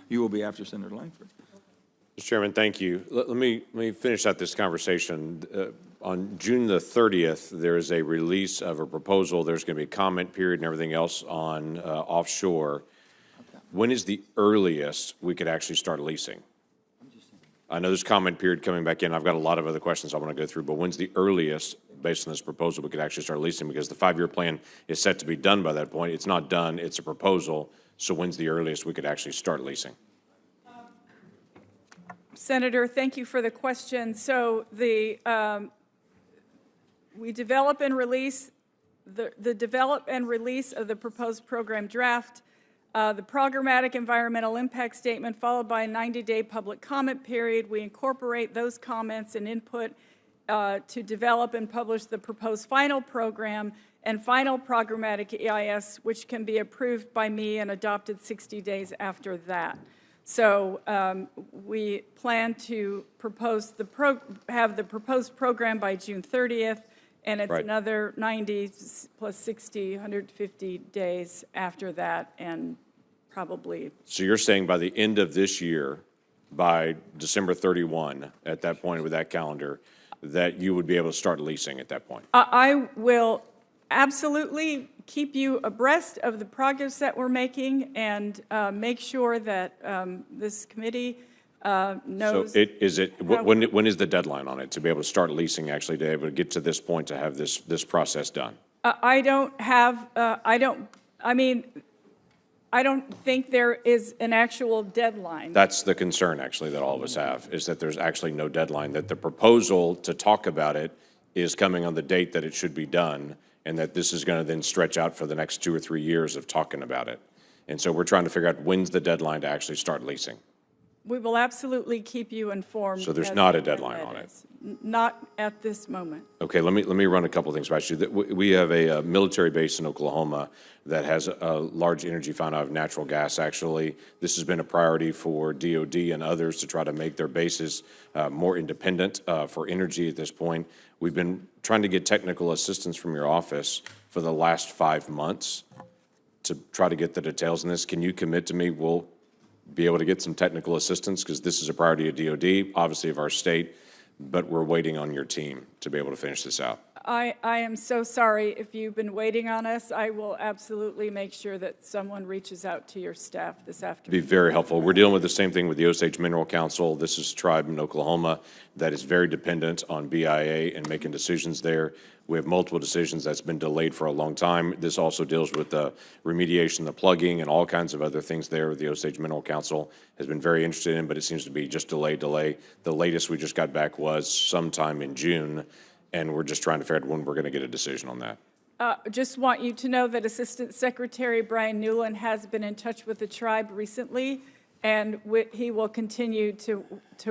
you will be after Senator Lankford. Mr. Chairman, thank you. Let me finish out this conversation. On June the 30th, there is a release of a proposal. There's going to be a comment period and everything else on offshore. Okay. When is the earliest we could actually start leasing? I know there's comment period coming back in. I've got a lot of other questions I want to go through, but when's the earliest, based on this proposal, we could actually start leasing? Because the 5-year plan is set to be done by that point. It's not done. It's a proposal. So when's the earliest we could actually start leasing? Senator, thank you for the question. So we develop and release the develop and release of the proposed program draft, the programmatic environmental impact statement, followed by a 90-day public comment period. We incorporate those comments and input to develop and publish the proposed final program and final programmatic EIS, which can be approved by me and adopted 60 days after that. So we plan to propose have the proposed program by June 30th, and it's another 90 plus 60, 150 days after that, and probably. So you're saying by the end of this year, by December 31, at that point with that calendar, that you would be able to start leasing at that point? I will absolutely keep you abreast of the progress that we're making and make sure that this committee knows. So when is the deadline on it to be able to start leasing, actually, to be able to get to this point to have this process done? I don't think there is an actual deadline. That's the concern, actually, that all of us have, is that there's actually no deadline, that the proposal to talk about it is coming on the date that it should be done, and that this is going to then stretch out for the next 2 or 3 years of talking about it. And so we're trying to figure out when's the deadline to actually start leasing. We will absolutely keep you informed. So there's not a deadline on it? Not at this moment. Okay, let me run a couple of things by you. We have a military base in Oklahoma that has a large energy found out of natural gas, actually. This has been a priority for DOD and others to try to make their bases more independent for energy at this point. We've been trying to get technical assistance from your office for the last 5 months to try to get the details in this. Can you commit to me we'll be able to get some technical assistance, because this is a priority of DOD, obviously of our state, but we're waiting on your team to be able to finish this out? I am so sorry if you've been waiting on us. I will absolutely make sure that someone reaches out to your staff this afternoon. Be very helpful. We're dealing with the same thing with the Osage Mineral Council. This is a tribe in Oklahoma that is very dependent on BIA and making decisions there. We have multiple decisions that's been delayed for a long time. This also deals with the remediation, the plugging, and all kinds of other things there. The Osage Mineral Council has been very interested in, but it seems to be just delay. The latest we just got back was sometime in June, and we're just trying to figure out when we're going to get a decision on that. Just want you to know that Assistant Secretary Brian Newland has been in touch with the tribe recently, and he will continue to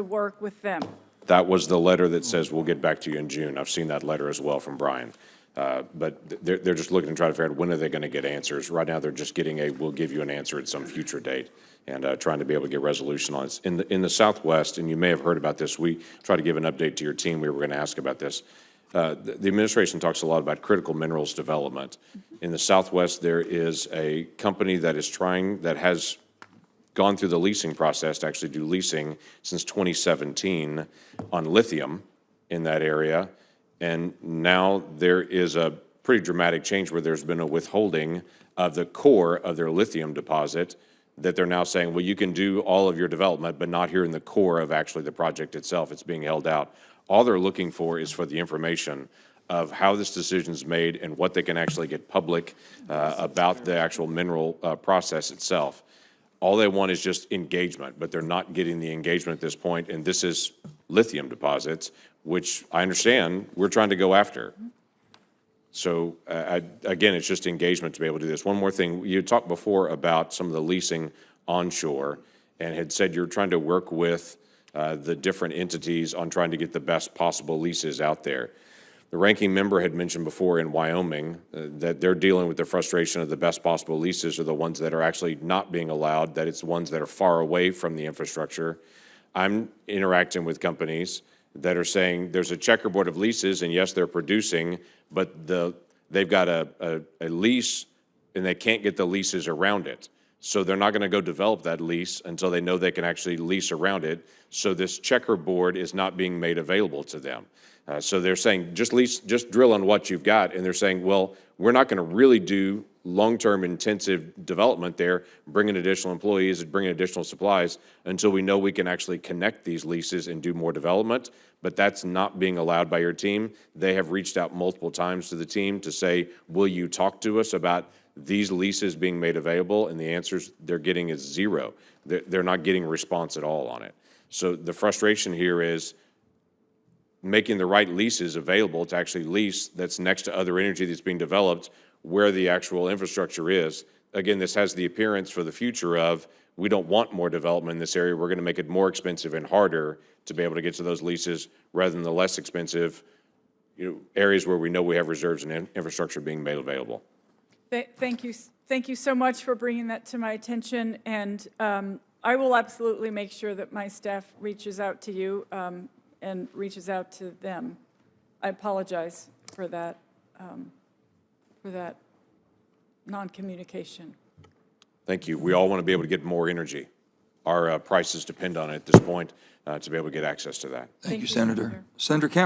work with them. That was the letter that says we'll get back to you in June. I've seen that letter as well from Brian. But they're just looking to try to figure out when are they going to get answers. Right now they're just getting we'll give you an answer at some future date, and trying to be able to get resolution on it. In the Southwest, and you may have heard about this, we try to give an update to your team. We were going to ask about this. The administration talks a lot about critical minerals development. In the Southwest, there is a company that has gone through the leasing process to actually do leasing since 2017 on lithium in that area. And now there is a pretty dramatic change where there's been a withholding of the core of their lithium deposit, that they're now saying, well, you can do all of your development, but not here in the core of actually the project itself. It's being held out. All they're looking for is for the information of how this decision is made and what they can actually get public about the actual mineral process itself. All they want is just engagement, but they're not getting the engagement at this point. And this is lithium deposits, which I understand we're trying to go after. So again, it's just engagement to be able to do this. One more thing, you talked before about some of the leasing onshore and had said you're trying to work with the different entities on trying to get the best possible leases out there. The ranking member had mentioned before in Wyoming that they're dealing with the frustration of the best possible leases are the ones that are actually not being allowed, that it's ones that are far away from the infrastructure. I'm interacting with companies that are saying there's a checkerboard of leases, and yes, they're producing, but they've got a lease, and they can't get the leases around it. So they're not going to go develop that lease until they know they can actually lease around it. So this checkerboard is not being made available to them. So they're saying, just drill on what you've got. And they're saying, well, we're not going to really do long-term intensive development there, bringing additional employees and bringing additional supplies until we know we can actually connect these leases and do more development. But that's not being allowed by your team. They have reached out multiple times to the team to say, will you talk to us about these leases being made available? And the answers they're getting is zero. They're not getting a response at all on it. So the frustration here is making the right leases available to actually lease that's next to other energy that's being developed where the actual infrastructure is. Again, this has the appearance for the future of we don't want more development in this area. We're going to make it more expensive and harder to be able to get to those leases rather than the less expensive areas where we know we have reserves and infrastructure being made available. Thank you. Thank you so much for bringing that to my attention. And I will absolutely make sure that my staff reaches out to you and reaches out to them. I apologize for that non-communication. Thank you. We all want to be able to get more energy. Our prices depend on it at this point to be able to get access to that. Thank you, Senator. Senator Kent.